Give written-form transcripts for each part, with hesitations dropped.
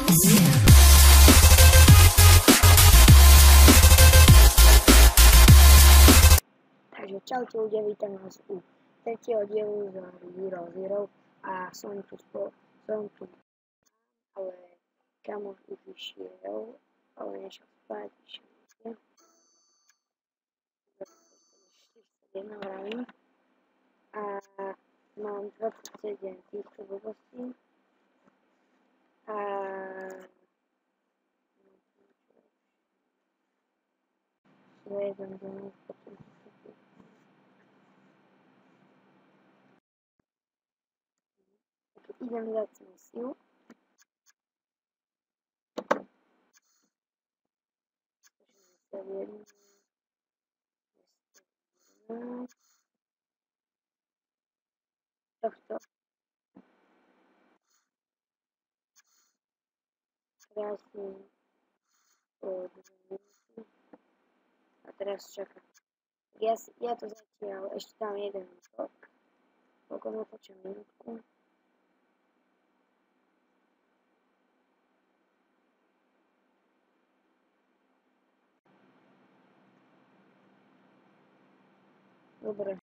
Takže čaute ľudia, vítam vás u tretieho dielu z Zero Zero a som tu, ale kamoš už išiel, ale nešiel spať, išiel. Vravím. A mám 27 týchto blbostí a jeden domov potom idem dať misiu. Tohto krásny a teraz čakám. Ja to zatiaľ ešte dám jeden útok. Pokiaľ napočím minútku. Dobre.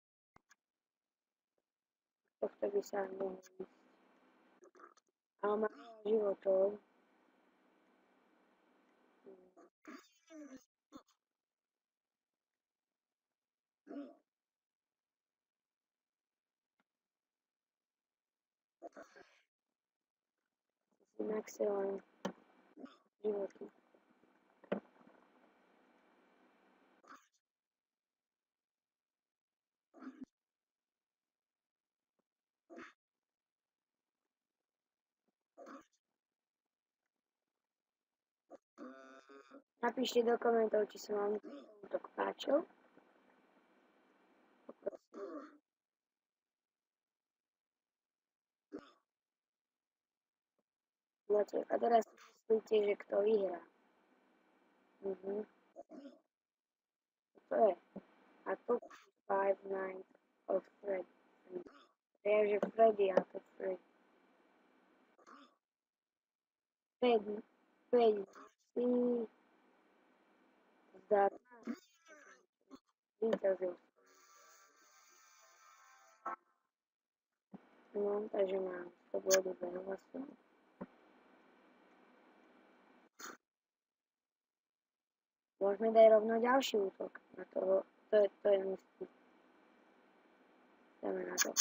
Tohto by sa mohlo ísť. Ale má veľa životov. Si maxujem životy. Napíšte do komentov, či sa vám útok páčil. A teraz myslíte, že kto vyhrá. To je. A to 5 Nights of Freddy. Takže Freddy a to Freddy. Freddy si zdá vyťazil. No, takže mám 100 bodov za hlasu. Môžeme dať rovno ďalší útok na toho, to je myslí. Dáme na to.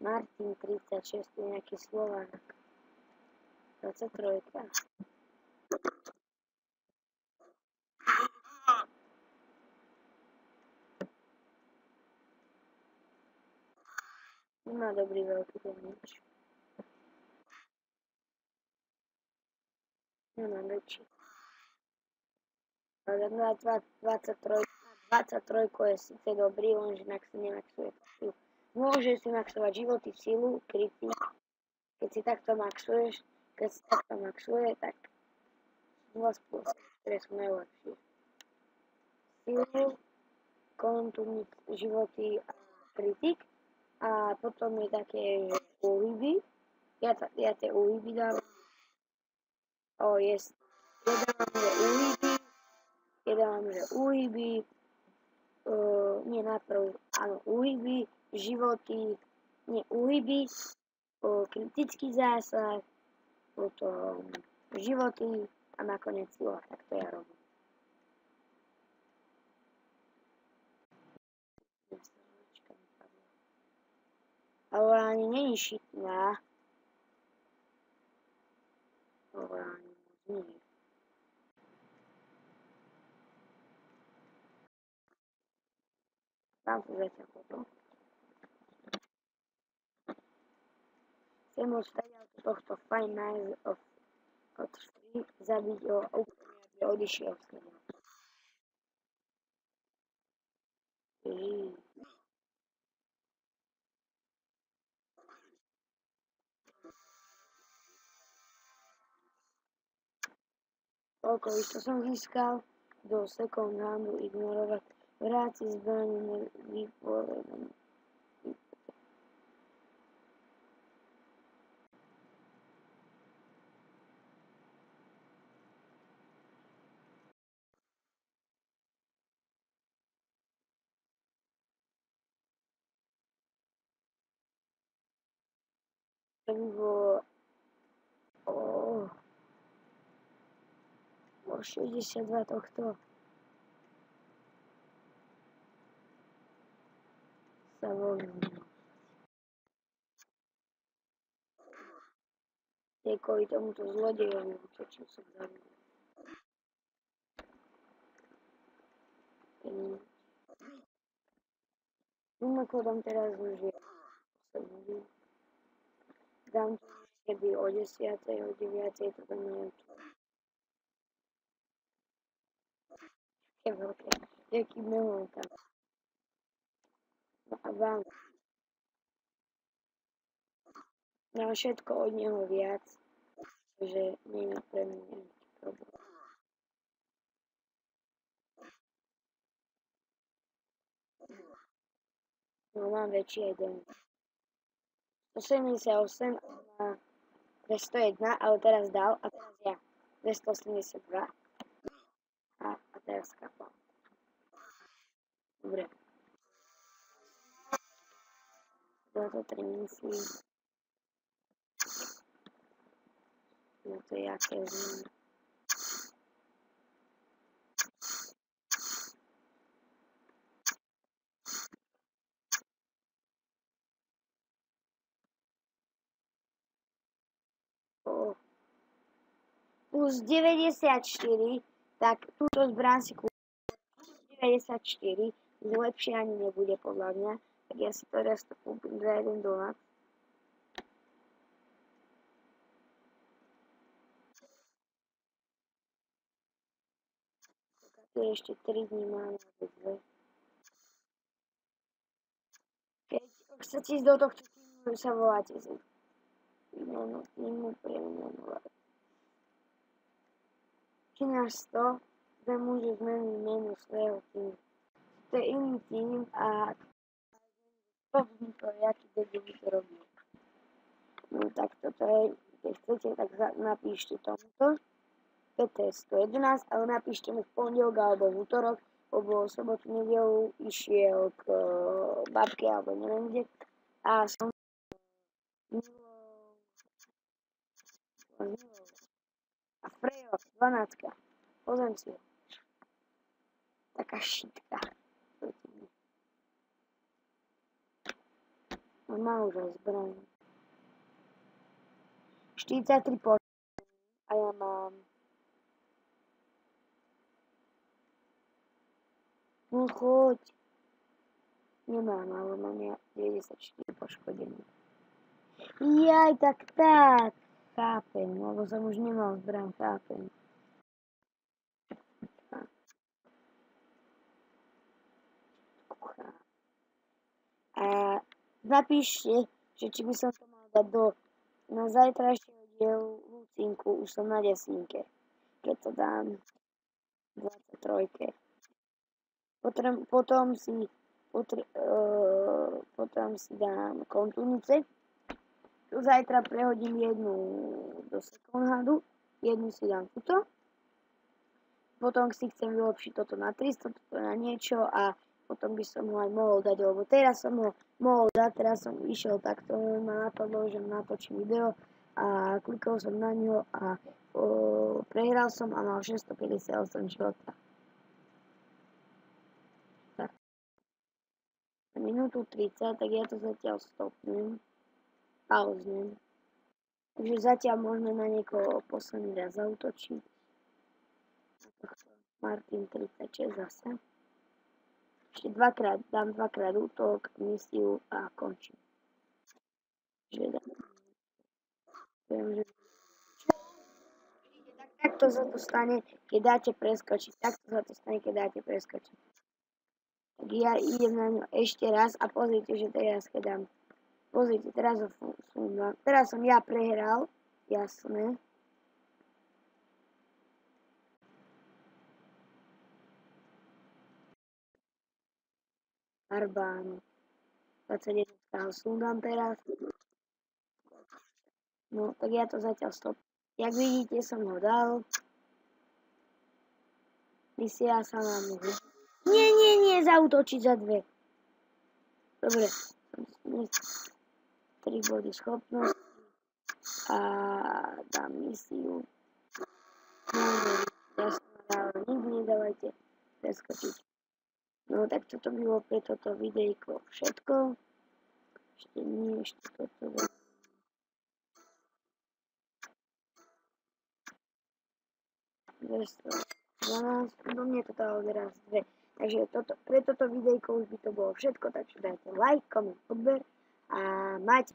Martin 36, je nejaký Slovák. 23. Nemá dobrý veľký damage. Nemám väčší. Ale 23 je síce dobrý, lenže si nemaxuje silu. Môže si maxovať životy, silu, kryty. Keď si takto maxuje, tak sú dva spôsoby, ktoré sú najlepšie. Silu, kontumniť životy a kritik. A potom je také, že uhyby. Ja tie uhyby dávam. Jedávam, že uhyby. Nie najprv, áno, uhyby, životy, nie uhyby, kritický zásah, potom životy a nakoniec sila, tak to ja robím. Ale ani není šitná. Ale ani moc nie. Tam sa zatiaľ potom. Chcem ho stať tohto Five Nights of Freddy, zabiť ho úplne, aby odišiel s ním. Koľko isto som získal? Do second handu ignorovať. Vráci zbranie vypovedom. To by bolo o 62 tohto sa voľnú. Kvôli tomuto zlodejovi útočil som za ním. Mimochodom teraz už je 8 hodín. Dám to keby o 10, o 9 to tam neviem čo. Je veľké. Jaký melón tam. No a vám. Mám všetko od neho viac. Takže nie je pre mňa nejaký problém. No mám väčší jeden. 178 na 201, ale teraz dal a teraz ja. 282 a teraz kapal. Dobre. 23 myslí. No to je jaké zmeny. Plus 94, tak túto zbraň si kúpim 94, lepšie ani nebude podľa mňa, tak ja si teraz to kúpim za $1. To je ešte 3 dní máme dve. Keď chcete ísť do tohto týmu, sa voláte si. Týmu premenovať. Keď náš 100, sme môže zmeniť meno svojho týmu. To je iný tým a to jaký debil by to robil. No tak toto je, keď chcete, tak napíšte tomuto. PT 111, ale napíšte mi v pondelok alebo v útorok, lebo sobotu, nedelu išiel k babke alebo neviem kde a som a Frejo, 12. Pozriem si ho. Taká šitka. No má už aj zbraň. 43 a ja mám. No choď. Nemám, ale mám ja 94 poškodený. Jaj, tak. Chápem, lebo som už nemal zbraň, chápem. A napíšte, že či by som to mal dať na zajtrajšieho dielu Lucinku, už som na desínke, keď to dám 23. Potom si dám kontunice. Tu zajtra prehodím jednu do second handu, jednu si dám tuto. Potom si chcem vylepšiť toto na 300, toto na niečo a potom by som ho aj mohol dať, lebo teraz som ho mohol dať, teraz som išiel takto, ma napadlo, že natočím video a klikol som na ňo a prehral som a mal 658 života. Tak. Minútu 30, tak ja to zatiaľ stopnem, pauznem. Takže zatiaľ môžeme na niekoho posledný raz zautočiť. Martin 36 zase. Ešte dám dvakrát útok, misiu a končím. Takto sa to stane, keď dáte preskočiť. Takto sa to stane, keď dáte preskočiť. Tak ja idem na ňo ešte raz a pozrite, že teraz keď dám. Pozrite, teraz som ja prehral, jasné. Arbán. 21 sundám teraz. No, tak ja to zatiaľ stop. Jak vidíte, som ho dal. Misia sa nám môže. Nie, zautočiť za 2. Dobre. 3 body schopnosti. a dám misiu. Ja som dával, nikdy nedávajte preskočiť. No tak toto by bolo pre toto videjko všetko. Ešte nie, ešte toto. 212, no mne to dalo teraz 2. Takže pre toto videjko už by to bolo všetko, takže dajte like, koment, odber a mať